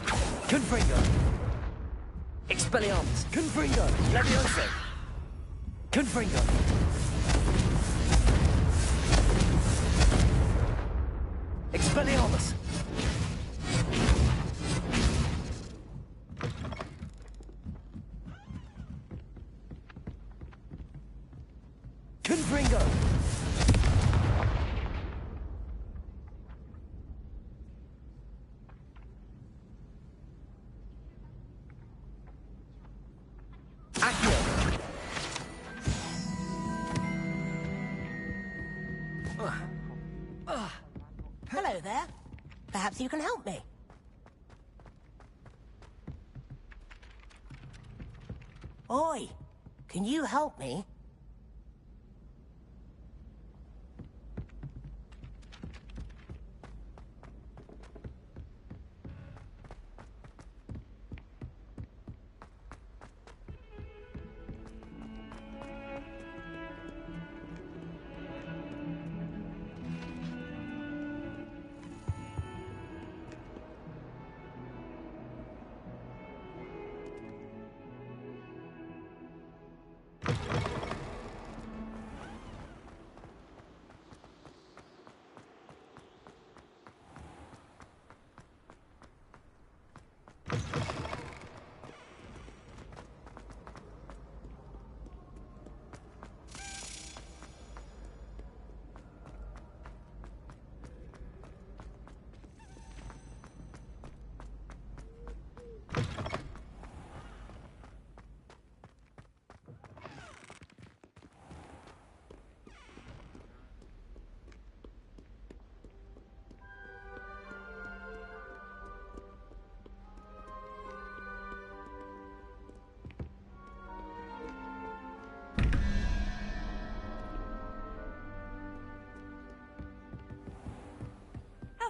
Confringo. Expelliarmus, Confringo, Levioso. Confringo. Expelliarmus. Confringo. Hello there. Perhaps you can help me. Oi, can you help me?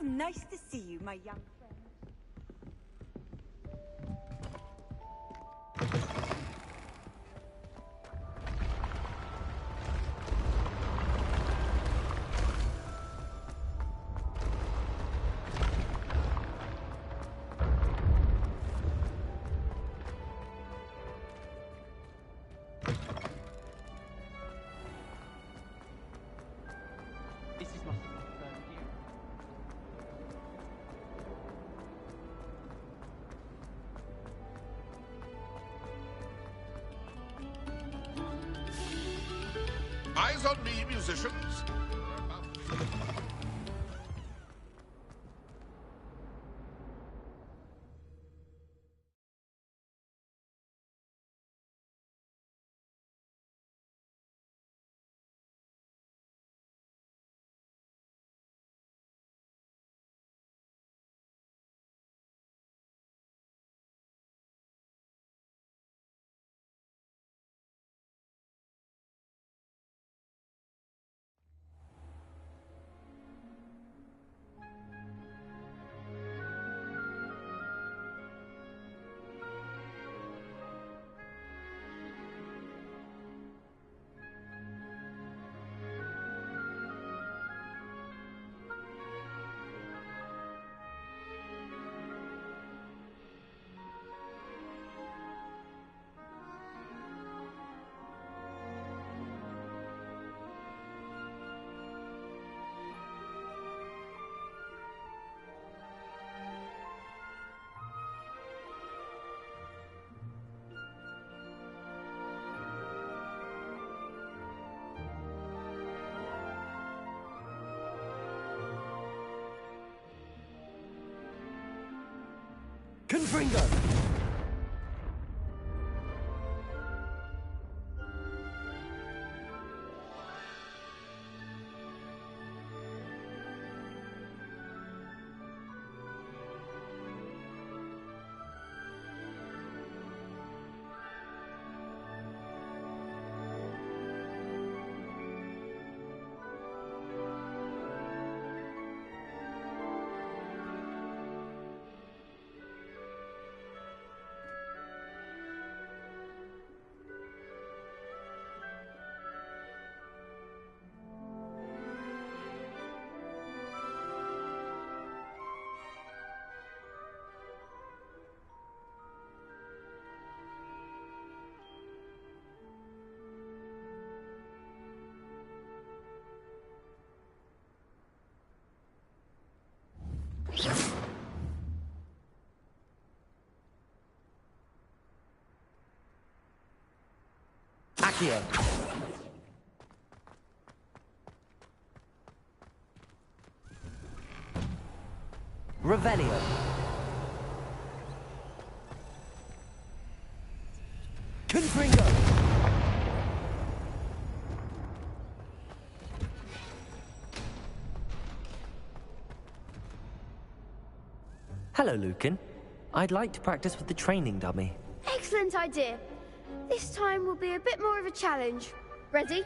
nice to see you, my young friend. This is my third year. Eyes on me, musicians. Confringo! Accio. Revelio. Confringo. Hello, Lucan. I'd like to practice with the training dummy. Excellent idea. This time will be a bit more of a challenge. Ready?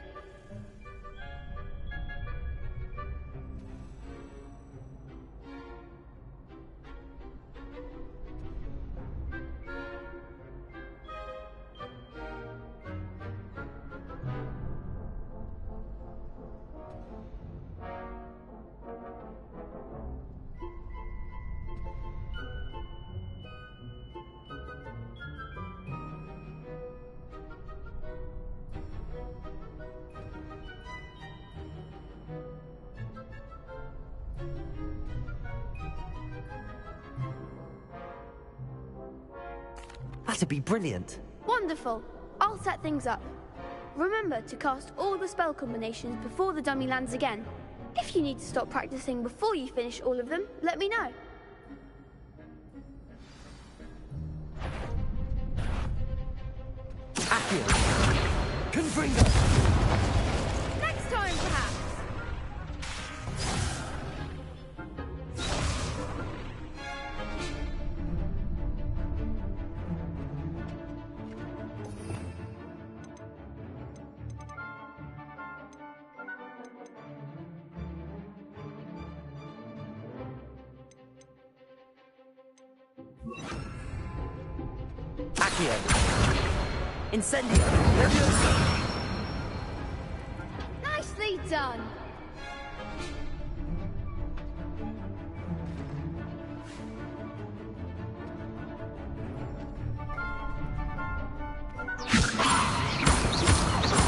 That'd be brilliant. Wonderful. I'll set things up. Remember to cast all the spell combinations before the dummy lands again. If you need to stop practicing before you finish all of them, let me know. Accio. Confringo. Next time, perhaps. Accio. Incendio. Leviosa. Nicely done.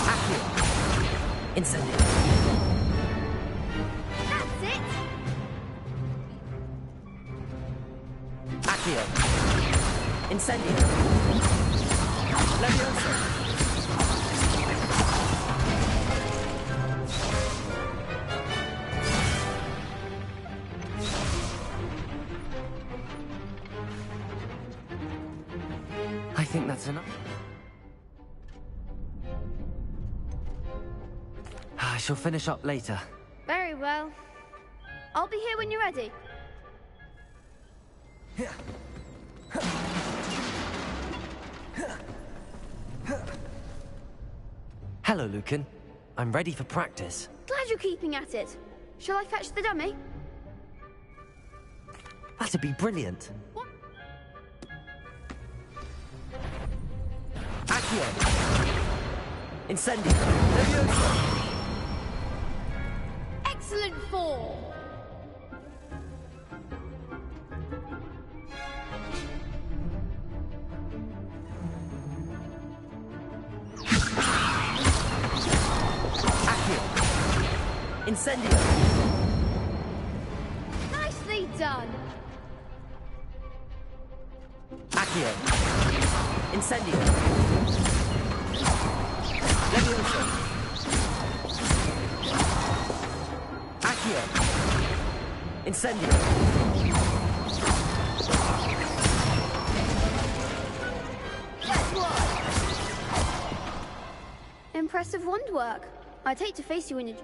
Accio. Incendio. That's it. Accio. Incendio. Leviosa. I think that's enough. I shall finish up later. Very well. I'll be here when you're ready. Hello, Lucan. I'm ready for practice. Glad you're keeping at it. Shall I fetch the dummy? That'd be brilliant. Accio. Incendio. Leviosa. Excellent form. Accio. Incendio. Nicely done. Accio. Incendio. Leviosa. Accio. Incendio. That's one. Impressive wand work. I'd hate to face you in a...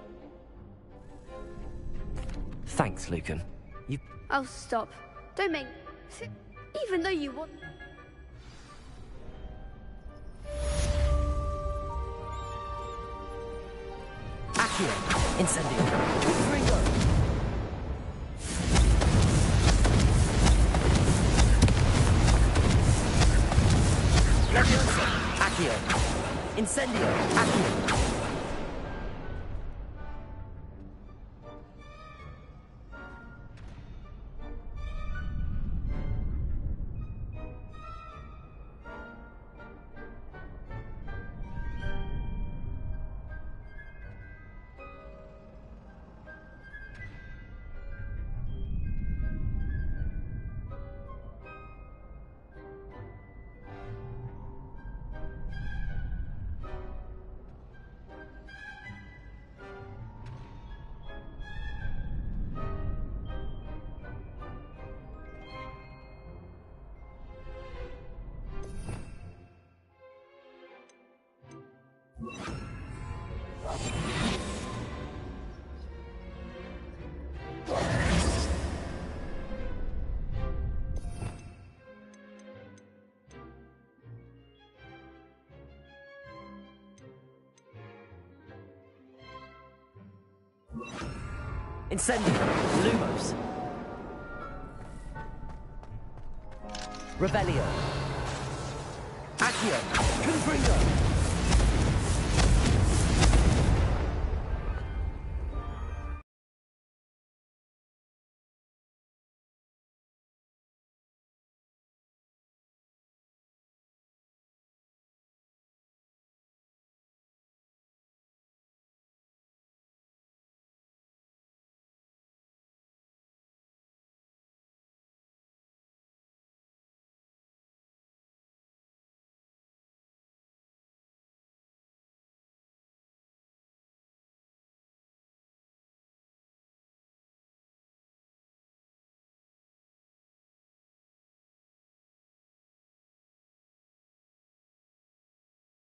Thanks, Lucan. You... Oh, stop. Don't make... Even though you want... Accio. Incendio. Ringo. Leviosa. Accio. Incendio. Accio. Incendio. Lumos. Rebellion. Accio. Confringo.